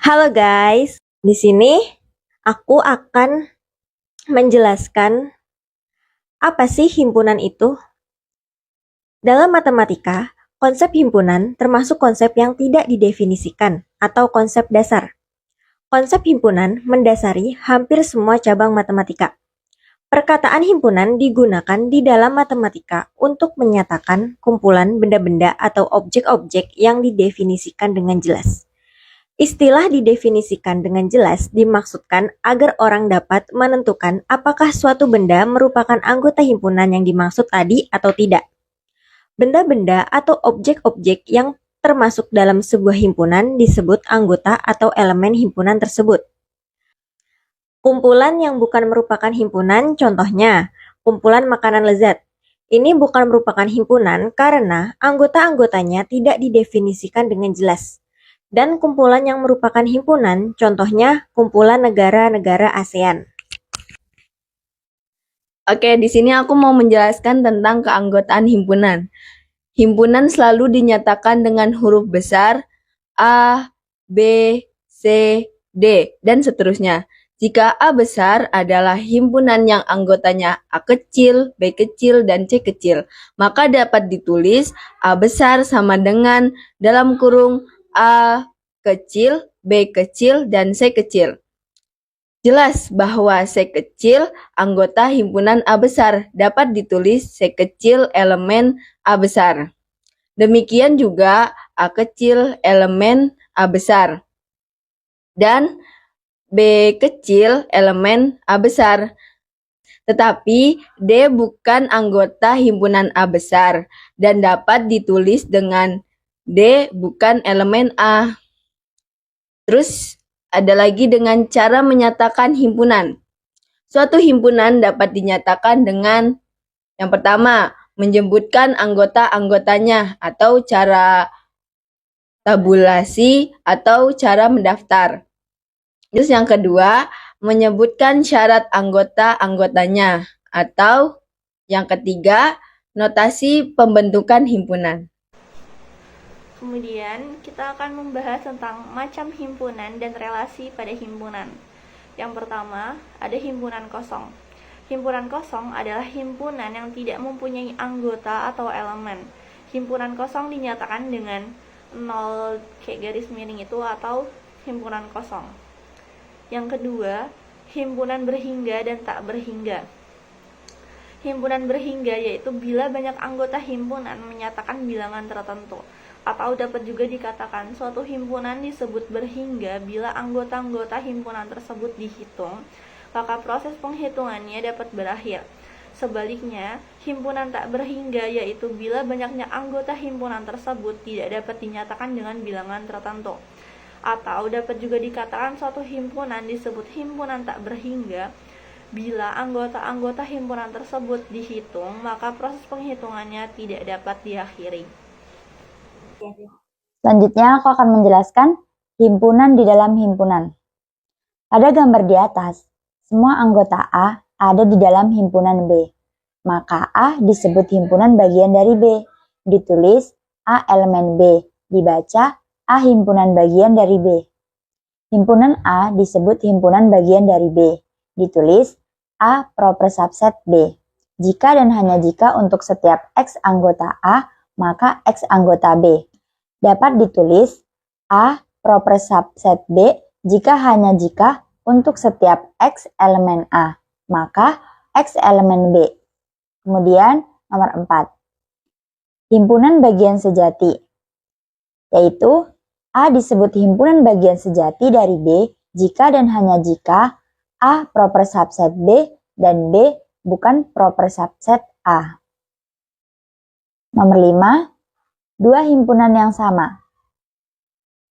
Halo guys, di sini aku akan menjelaskan apa sih himpunan itu. Dalam matematika, konsep himpunan termasuk konsep yang tidak didefinisikan atau konsep dasar. Konsep himpunan mendasari hampir semua cabang matematika. Perkataan himpunan digunakan di dalam matematika untuk menyatakan kumpulan benda-benda atau objek-objek yang didefinisikan dengan jelas. Istilah didefinisikan dengan jelas dimaksudkan agar orang dapat menentukan apakah suatu benda merupakan anggota himpunan yang dimaksud tadi atau tidak. Benda-benda atau objek-objek yang termasuk dalam sebuah himpunan disebut anggota atau elemen himpunan tersebut. Kumpulan yang bukan merupakan himpunan, contohnya kumpulan makanan lezat. Ini bukan merupakan himpunan karena anggota-anggotanya tidak didefinisikan dengan jelas. Dan kumpulan yang merupakan himpunan, contohnya kumpulan negara-negara ASEAN. Oke, di sini aku mau menjelaskan tentang keanggotaan himpunan. Himpunan selalu dinyatakan dengan huruf besar A, B, C, D, dan seterusnya. Jika A besar adalah himpunan yang anggotanya A kecil, B kecil, dan C kecil, maka dapat ditulis A besar sama dengan dalam kurung A kecil, B kecil, dan C kecil. Jelas bahwa C kecil anggota himpunan A besar dapat ditulis C kecil elemen A besar. Demikian juga A kecil elemen A besar. Dan B kecil elemen A besar. Tetapi D bukan anggota himpunan A besar dan dapat ditulis dengan D bukan elemen A. Terus ada lagi dengan cara menyatakan himpunan. Suatu himpunan dapat dinyatakan dengan yang pertama, menyebutkan anggota-anggotanya atau cara tabulasi atau cara mendaftar. Terus yang kedua, menyebutkan syarat anggota-anggotanya atau yang ketiga, notasi pembentukan himpunan. Kemudian kita akan membahas tentang macam himpunan dan relasi pada himpunan. Yang pertama, ada himpunan kosong. Himpunan kosong adalah himpunan yang tidak mempunyai anggota atau elemen. Himpunan kosong dinyatakan dengan 0 garis miring itu atau himpunan kosong. Yang kedua, himpunan berhingga dan tak berhingga. Himpunan berhingga yaitu bila banyak anggota himpunan menyatakan bilangan tertentu, atau dapat juga dikatakan suatu himpunan disebut berhingga bila anggota-anggota himpunan tersebut dihitung, maka proses penghitungannya dapat berakhir. Sebaliknya, himpunan tak berhingga yaitu bila banyaknya anggota himpunan tersebut tidak dapat dinyatakan dengan bilangan tertentu. Atau dapat juga dikatakan suatu himpunan disebut himpunan tak berhingga bila anggota-anggota himpunan tersebut dihitung, maka proses penghitungannya tidak dapat diakhiri. Selanjutnya aku akan menjelaskan himpunan di dalam himpunan. Pada gambar di atas, semua anggota A ada di dalam himpunan B. Maka A disebut himpunan bagian dari B. Ditulis A elemen B. Dibaca A himpunan bagian dari B. Himpunan A disebut himpunan bagian dari B. Ditulis A proper subset B. Jika dan hanya jika untuk setiap X anggota A, maka X anggota B. Dapat ditulis A proper subset B jika hanya jika untuk setiap X elemen A, maka X elemen B. Kemudian nomor 4. Himpunan bagian sejati, yaitu A disebut himpunan bagian sejati dari B jika dan hanya jika A proper subset B dan B bukan proper subset A. Nomor 5. Dua himpunan yang sama.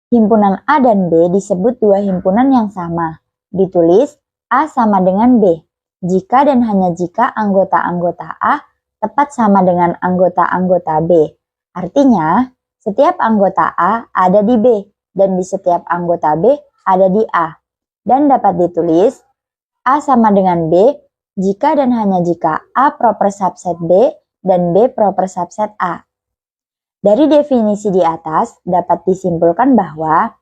Himpunan A dan B disebut dua himpunan yang sama. Ditulis A sama dengan B jika dan hanya jika anggota-anggota A tepat sama dengan anggota-anggota B. Artinya, setiap anggota A ada di B dan di setiap anggota B ada di A. Dan dapat ditulis A sama dengan B jika dan hanya jika A proper subset B dan B proper subset A. Dari definisi di atas dapat disimpulkan bahwa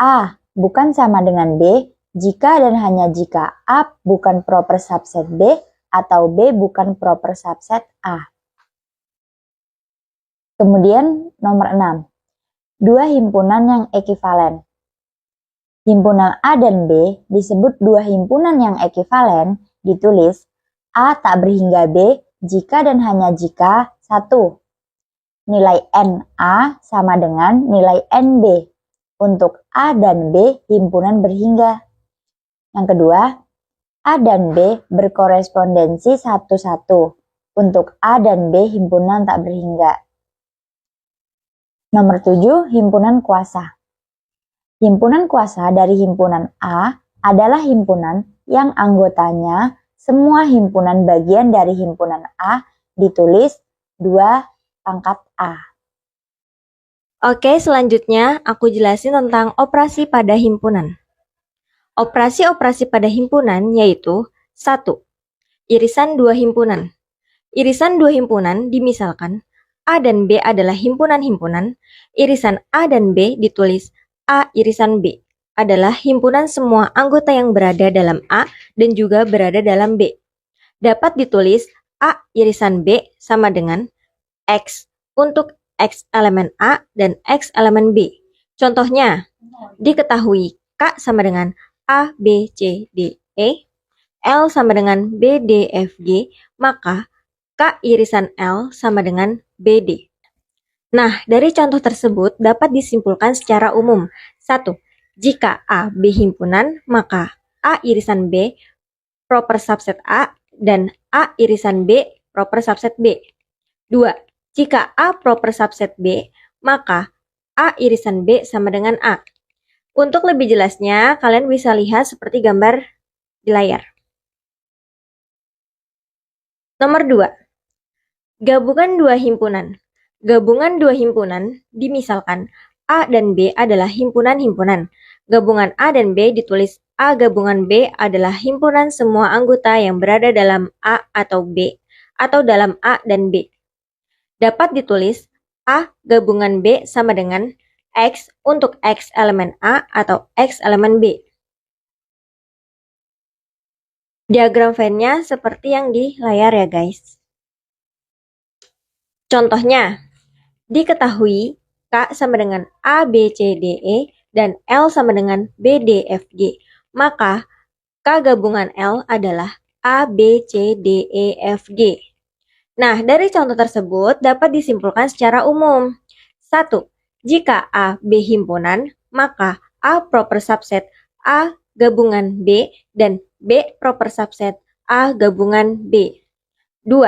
A bukan sama dengan B jika dan hanya jika A bukan proper subset B atau B bukan proper subset A. Kemudian nomor 6. Dua himpunan yang ekivalen. Himpunan A dan B disebut dua himpunan yang ekivalen, ditulis A tak berhingga B jika dan hanya jika 1. Nilai NA sama dengan nilai NB untuk A dan B himpunan berhingga. Yang kedua, A dan B berkorespondensi satu-satu untuk A dan B himpunan tak berhingga. Nomor 7, himpunan kuasa. Himpunan kuasa dari himpunan A adalah himpunan yang anggotanya semua himpunan bagian dari himpunan A ditulis 2 pangkat A. Oke, selanjutnya aku jelasin tentang operasi pada himpunan. Operasi-operasi pada himpunan yaitu 1. Irisan dua himpunan. Irisan dua himpunan dimisalkan A dan B adalah himpunan-himpunan, irisan A dan B ditulis A irisan B adalah himpunan semua anggota yang berada dalam A dan juga berada dalam B. Dapat ditulis A irisan B sama dengan X untuk X elemen A dan X elemen B. Contohnya, diketahui K sama dengan A, B, C, D, E, L sama dengan B, D, F, G, maka K irisan L sama dengan BD. Nah, dari contoh tersebut dapat disimpulkan secara umum. 1. Jika A, B himpunan, maka A irisan B proper subset A dan A irisan B proper subset B. 2. Jika A proper subset B, maka A irisan B sama dengan A. Untuk lebih jelasnya, kalian bisa lihat seperti gambar di layar. Nomor 2. Gabungan dua himpunan. Gabungan dua himpunan dimisalkan A dan B adalah himpunan-himpunan. Gabungan A dan B ditulis A gabungan B adalah himpunan semua anggota yang berada dalam A atau B atau dalam A dan B. Dapat ditulis A gabungan B sama dengan X untuk X elemen A atau X elemen B. Diagram Venn-nya seperti yang di layar ya guys. Contohnya, diketahui K sama dengan A, B, C, D, E dan L sama dengan B, D, F, G. Maka K gabungan L adalah A, B, C, D, E, F, G. Nah, dari contoh tersebut dapat disimpulkan secara umum. 1. Jika A, B himpunan, maka A proper subset A gabungan B dan B proper subset A gabungan B. 2.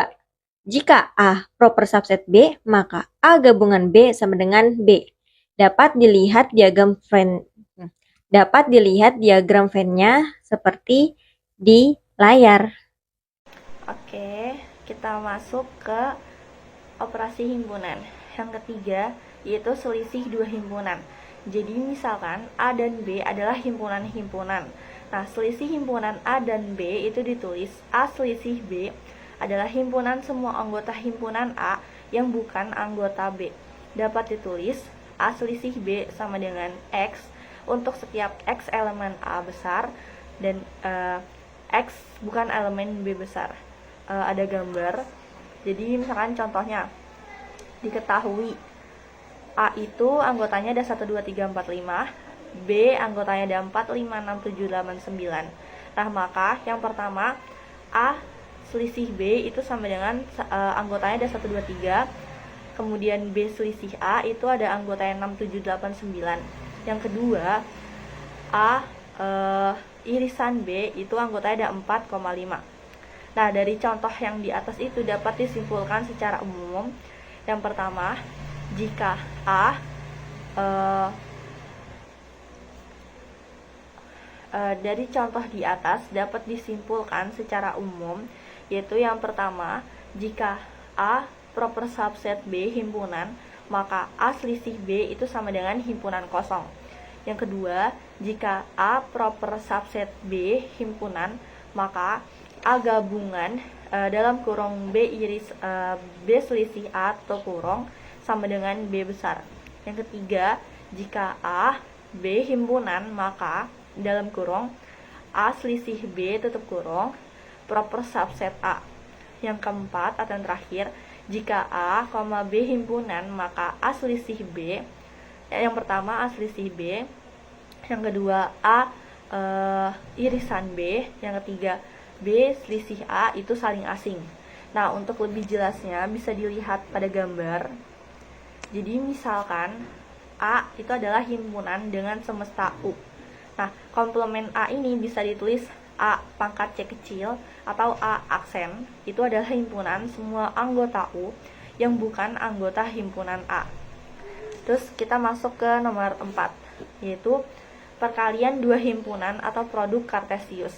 Jika A proper subset B, maka A gabungan B sama dengan B. Dapat dilihat diagram Venn-nya seperti di layar. Oke, kita masuk ke operasi himpunan. Yang ketiga, yaitu selisih dua himpunan. Jadi misalkan A dan B adalah himpunan-himpunan. Nah, selisih himpunan A dan B itu ditulis A selisih B adalah himpunan semua anggota himpunan A yang bukan anggota B. Dapat ditulis A selisih B sama dengan X untuk setiap X elemen A besar dan X bukan elemen B besar. Ada gambar. Jadi misalkan contohnya, diketahui A itu anggotanya ada 1, 2, 3, 4, 5, B anggotanya ada 4, 5, 6, 7, 8, 9. Nah, maka yang pertama A selisih B itu sama dengan anggotanya ada 1, 2, 3. Kemudian B selisih A itu ada anggotanya 6, 7, 8, 9. Yang kedua, A irisan B itu anggotanya ada 4,5. Nah, dari contoh yang di atas itu dapat disimpulkan secara umum. Yang pertama, jika A dari contoh di atas dapat disimpulkan secara umum, yaitu yang pertama, jika A proper subset B himpunan, maka A selisih B itu sama dengan himpunan kosong. Yang kedua, jika A proper subset B himpunan, maka A gabungan dalam kurung B iris B selisih A atau kurung sama dengan B besar. Yang ketiga, jika A B himpunan, maka dalam kurung A selisih B tutup kurung proper subset A. Yang keempat atau yang terakhir, jika A, B himpunan, maka A selisih B. Yang pertama A selisih B, yang kedua A irisan B, yang ketiga B selisih A itu saling asing. Nah, untuk lebih jelasnya bisa dilihat pada gambar. Jadi misalkan A itu adalah himpunan dengan semesta U. Nah, komplement A ini bisa ditulis A pangkat C kecil atau A aksen. Itu adalah himpunan semua anggota U yang bukan anggota himpunan A. Terus kita masuk ke nomor 4, yaitu perkalian dua himpunan atau produk kartesius.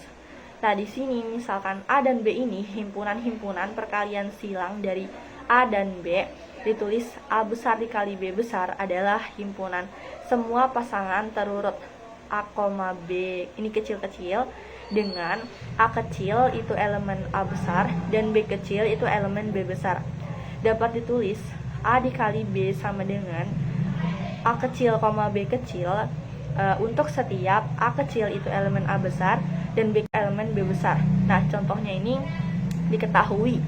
Nah, di sini misalkan A dan B ini himpunan-himpunan perkalian silang dari A dan B, ditulis A besar dikali B besar adalah himpunan semua pasangan terurut A, B ini kecil-kecil dengan A kecil itu elemen A besar dan B kecil itu elemen B besar. Dapat ditulis A dikali B sama dengan A kecil, B kecil untuk setiap A kecil itu elemen A besar dan B elemen B besar. Nah, contohnya ini diketahui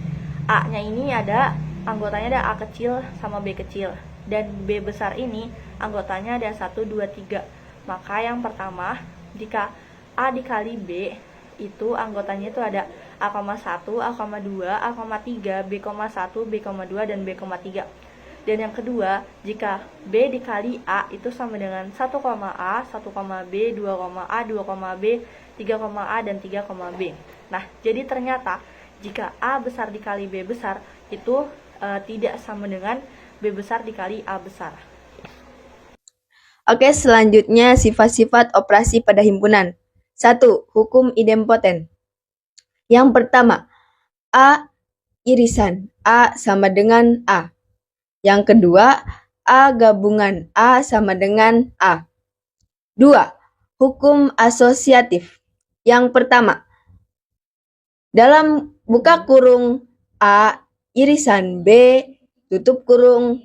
A-nya ini ada anggotanya ada A kecil sama B kecil, dan B besar ini anggotanya ada 1, 2, 3. Maka yang pertama, jika A dikali B itu anggotanya itu ada A,1, A,2, A,3, B,1, B,2 dan B,3. Dan yang kedua, jika B dikali A itu sama dengan 1, A, 1, B, 2, A, 2, B, 3, A, dan 3, B. Nah, jadi ternyata jika A besar dikali B besar itu tidak sama dengan B besar dikali A besar. Oke, selanjutnya sifat-sifat operasi pada himpunan. 1. Hukum idempoten. Yang pertama, A irisan A sama dengan A. Yang kedua, A gabungan A sama dengan A. 2. Hukum asosiatif. Yang pertama, dalam buka kurung A irisan B tutup kurung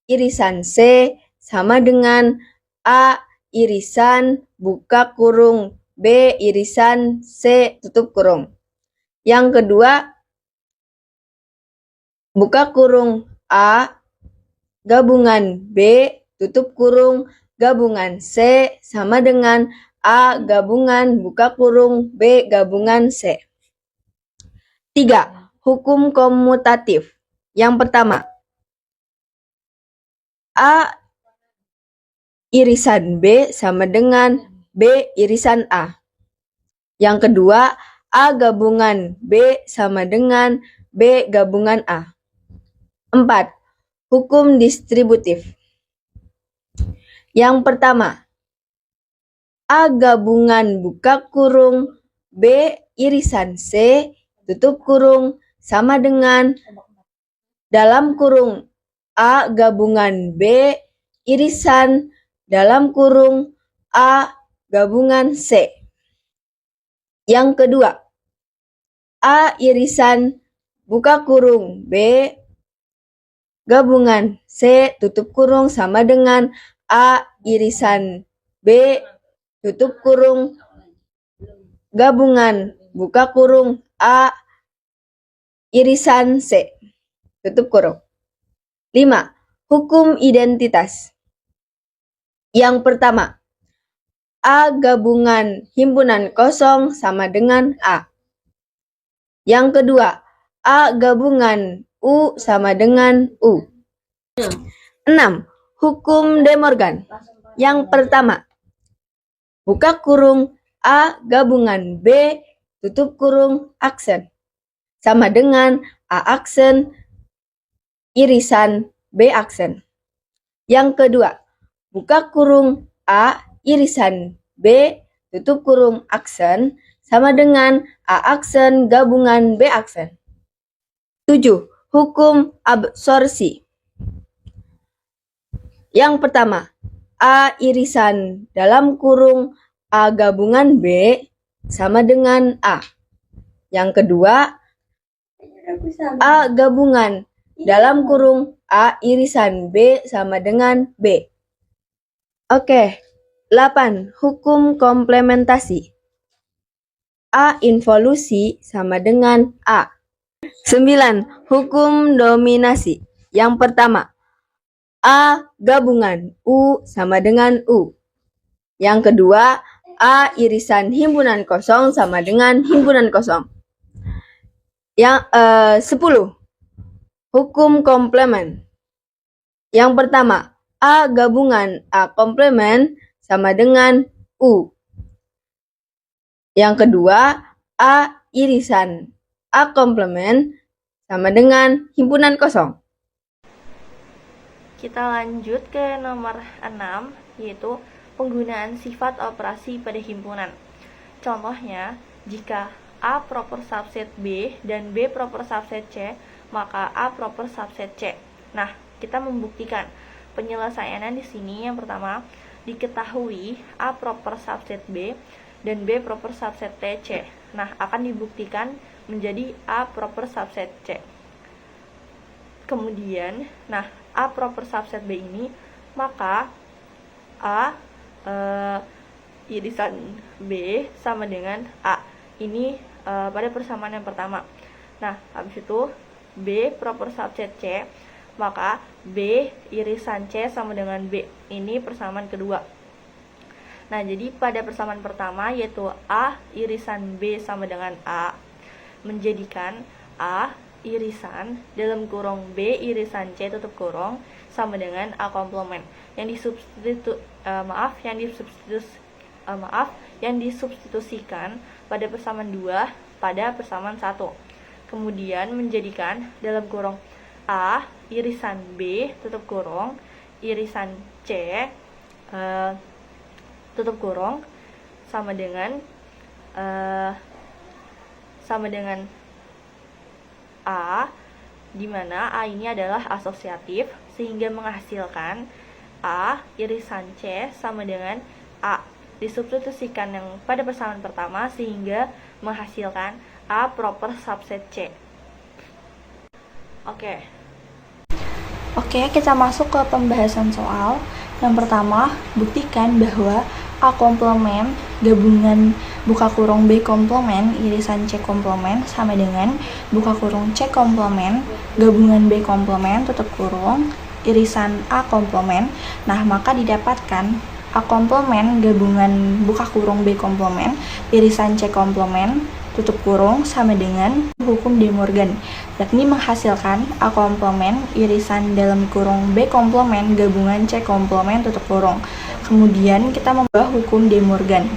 irisan C sama dengan A irisan buka kurung B irisan C tutup kurung. Yang kedua, buka kurung A gabungan B tutup kurung gabungan C sama dengan A gabungan buka kurung B gabungan C. 3. Hukum komutatif. Yang pertama, A irisan B sama dengan B irisan A. Yang kedua, A gabungan B sama dengan B gabungan A. 4. Hukum distributif. Yang pertama, A gabungan buka kurung B irisan C tutup kurung sama dengan dalam kurung A gabungan B irisan dalam kurung A gabungan C. Yang kedua, A irisan buka kurung B gabungan C tutup kurung sama dengan A irisan B tutup kurung gabungan buka kurung A irisan C tutup kurung. 5. Hukum identitas. Yang pertama, A gabungan himpunan kosong sama dengan A. Yang kedua, A gabungan U sama dengan U. 6. Hukum De Morgan. Yang pertama, buka kurung A gabungan B tutup kurung aksen sama dengan A aksen irisan B aksen. Yang kedua, buka kurung A irisan B tutup kurung aksen sama dengan A aksen gabungan B aksen. 7. Hukum absorpsi. Yang pertama, A irisan dalam kurung A gabungan B sama dengan A. Yang kedua, A gabungan dalam kurung A irisan B sama dengan B. Oke, 8. Hukum komplementasi. A involusi sama dengan A. 9. Hukum dominasi. Yang pertama, A gabungan U sama dengan U. Yang kedua, A irisan himpunan kosong sama dengan himpunan kosong. Yang 10. Hukum komplement. Yang pertama, A gabungan A komplement sama dengan U. Yang kedua, A irisan A komplement sama dengan himpunan kosong. Kita lanjut ke nomor 6, yaitu penggunaan sifat operasi pada himpunan. Contohnya, jika A proper subset B dan B proper subset C, maka A proper subset C. Nah, kita membuktikan penyelesaiannya di sini. Yang pertama, diketahui A proper subset B dan B proper subset C. Nah, akan dibuktikan menjadi A proper subset C. Kemudian, nah, A proper subset B ini, maka A irisan B sama dengan A. Ini pada persamaan yang pertama. Nah, habis itu B proper subset C, maka B irisan C sama dengan B. Ini persamaan kedua. Nah, jadi pada persamaan pertama, yaitu A irisan B sama dengan A, menjadikan A irisan dalam kurung B irisan C tutup kurung sama dengan A komplement. Yang disubstitusikan pada persamaan 2 pada persamaan 1. Kemudian menjadikan dalam kurung A irisan B tutup kurung irisan C tutup kurung sama dengan A, di mana A ini adalah asosiatif, sehingga menghasilkan A irisan C sama dengan A. Disubstitusikan yang pada persamaan pertama sehingga menghasilkan A proper subset C. Oke, kita masuk ke pembahasan soal. Yang pertama, buktikan bahwa A komplement gabungan buka kurung B komplement irisan C komplement sama dengan buka kurung C komplement gabungan B komplement tutup kurung irisan A komplement. Nah, maka didapatkan A komplement gabungan buka kurung B komplement irisan C komplement tutup kurung sama dengan hukum De Morgan, yakni menghasilkan A komplement irisan dalam kurung B komplement gabungan C komplement tutup kurung. Kemudian kita membawa hukum De Morgan.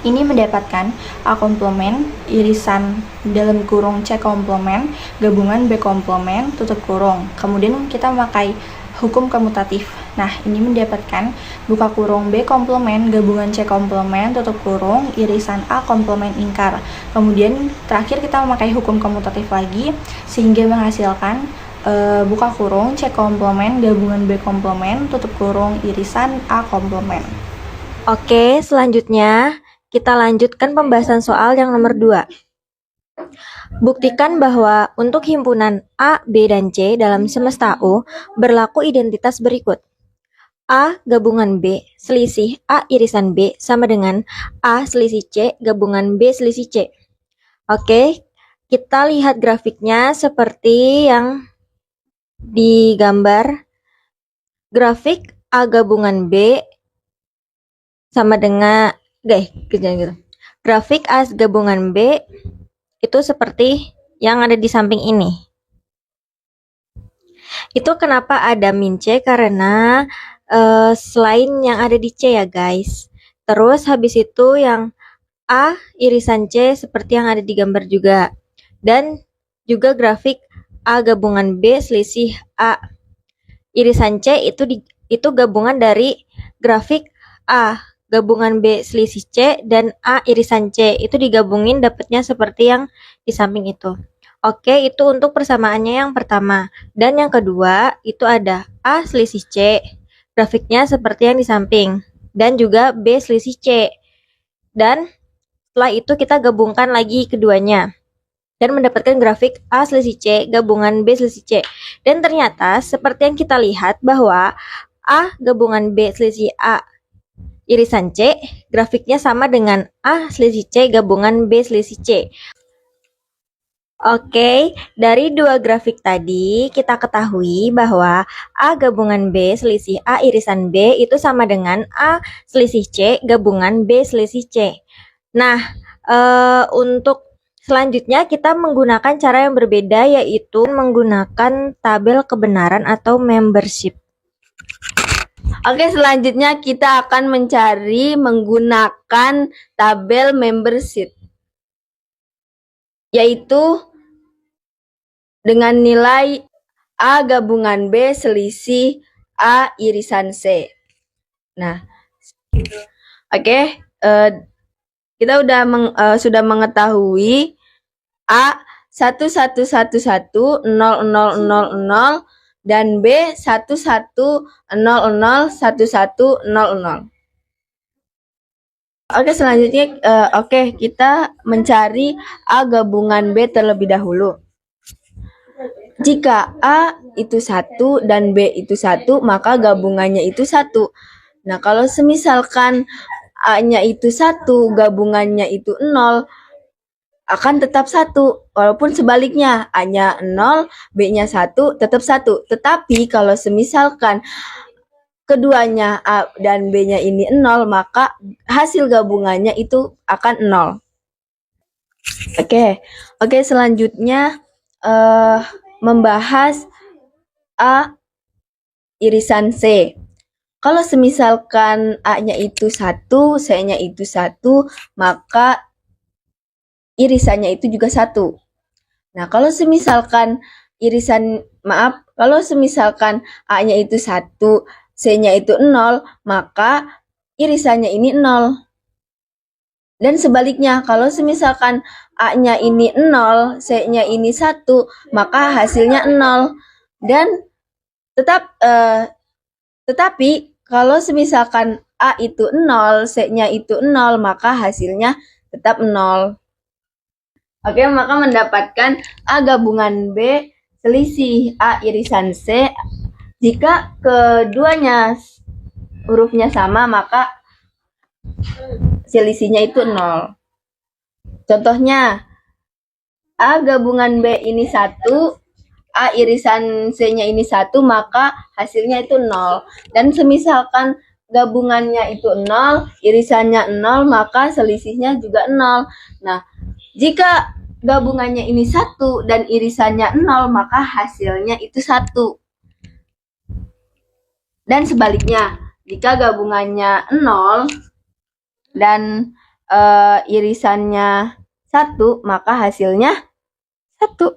Ini mendapatkan A komplement irisan dalam kurung C komplement gabungan B komplement tutup kurung. Kemudian kita memakai hukum komutatif. Nah, ini mendapatkan buka kurung B komplement gabungan C komplement tutup kurung irisan A komplement ingkar. Kemudian terakhir kita memakai hukum komutatif lagi sehingga menghasilkan buka kurung C komplement gabungan B komplement tutup kurung irisan A komplement. Oke, selanjutnya kita lanjutkan pembahasan soal yang nomor 2. Buktikan bahwa untuk himpunan A, B, dan C dalam semesta U berlaku identitas berikut. A gabungan B selisih A irisan B sama dengan A selisih C gabungan B selisih C. Oke, kita lihat grafiknya seperti yang digambar. Grafik A gabungan B sama dengan grafik A gabungan B itu seperti yang ada di samping ini. Itu kenapa ada min C, karena selain yang ada di C ya guys. Terus habis itu yang A irisan C seperti yang ada di gambar juga. Dan juga grafik A gabungan B selisih A irisan C itu gabungan dari grafik A gabungan B selisih C dan A irisan C. Itu digabungin dapatnya seperti yang di samping itu. Oke, itu untuk persamaannya yang pertama. Dan yang kedua, itu ada A selisih C. Grafiknya seperti yang di samping. Dan juga B selisih C. Dan setelah itu kita gabungkan lagi keduanya. Dan mendapatkan grafik A selisih C gabungan B selisih C. Dan ternyata seperti yang kita lihat bahwa A gabungan B selisih A irisan C, grafiknya sama dengan A selisih C gabungan B selisih C. Oke, dari dua grafik tadi kita ketahui bahwa A gabungan B selisih A irisan B itu sama dengan A selisih C gabungan B selisih C. Nah, untuk selanjutnya kita menggunakan cara yang berbeda, yaitu menggunakan tabel kebenaran atau membership. Oke, selanjutnya kita akan mencari menggunakan tabel membership, yaitu dengan nilai A gabungan B selisih A irisan C. Nah, oke, kita sudah mengetahui A 11110000 dan B 11001100. Oke, selanjutnya kita mencari A gabungan B terlebih dahulu. Jika A itu 1 dan B itu 1, maka gabungannya itu 1. Nah, kalau semisalkan A-nya itu 1, gabungannya itu 0, akan tetap 1. Walaupun sebaliknya, A-nya 0, B-nya 1, tetap 1. Tetapi kalau semisalkan keduanya A dan B-nya ini 0, maka hasil gabungannya itu akan 0. Oke, selanjutnya membahas A irisan C. Kalau semisalkan A-nya itu 1, C-nya itu 1, maka irisannya itu juga 1. Nah, kalau semisalkan A-nya itu 1, C-nya itu 0, maka irisannya ini 0. Dan sebaliknya, kalau semisalkan A-nya ini 0, C-nya ini 1, maka hasilnya 0. Dan tetapi kalau semisalkan A itu 0, C-nya itu 0, maka hasilnya tetap 0. Oke, maka mendapatkan A gabungan B selisih A irisan C. Jika keduanya hurufnya sama, maka selisihnya itu 0. Contohnya, A gabungan B ini 1, A irisan C-nya ini 1, maka hasilnya itu 0. Dan semisalkan gabungannya itu 0, irisannya 0, maka selisihnya juga 0. Nah, jika gabungannya ini 1 dan irisannya 0, maka hasilnya itu 1. Dan sebaliknya, jika gabungannya 0 dan irisannya 1, maka hasilnya 1.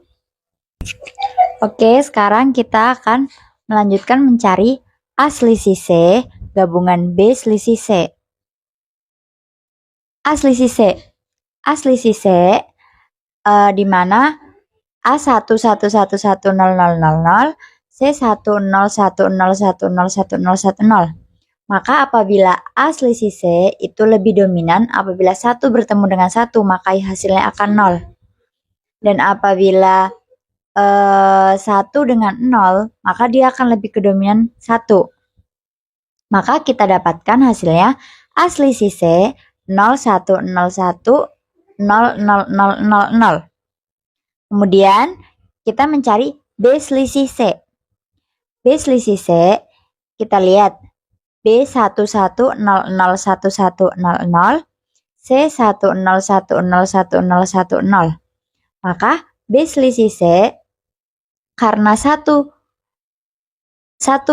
Oke, sekarang kita akan melanjutkan mencari A selisih C gabungan B selisih C. A selisih C. A selisih C di mana A 1111000, C 1010101010. Maka apabila A selisih C itu lebih dominan, apabila 1 bertemu dengan 1, maka hasilnya akan 0. Dan apabila 1 dengan 0, maka dia akan lebih kedominan 1. Maka kita dapatkan hasilnya A selisih C 01010000. Kemudian kita mencari B selisih C. B selisih C, kita lihat B 11001100, C 10101010. Maka B selisih C karena 1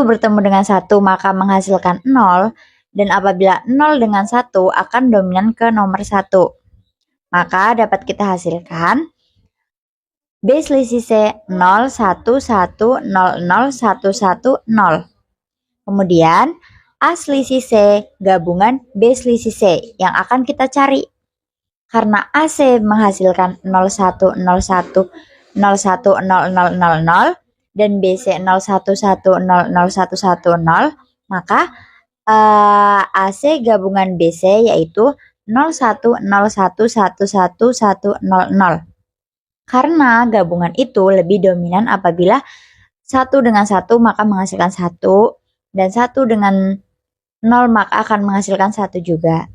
bertemu dengan 1 maka menghasilkan 0, dan apabila 0 dengan 1 akan dominan ke nomor 1. Maka dapat kita hasilkan B selisih C 01100110. Kemudian A selisih C gabungan B selisih C yang akan kita cari. Karena AC menghasilkan 0101010000 dan BC 01100110, maka AC gabungan BC yaitu 01011110. Karena gabungan itu lebih dominan apabila 1 dengan 1 maka menghasilkan 1, dan 1 dengan 0 maka akan menghasilkan 1 juga.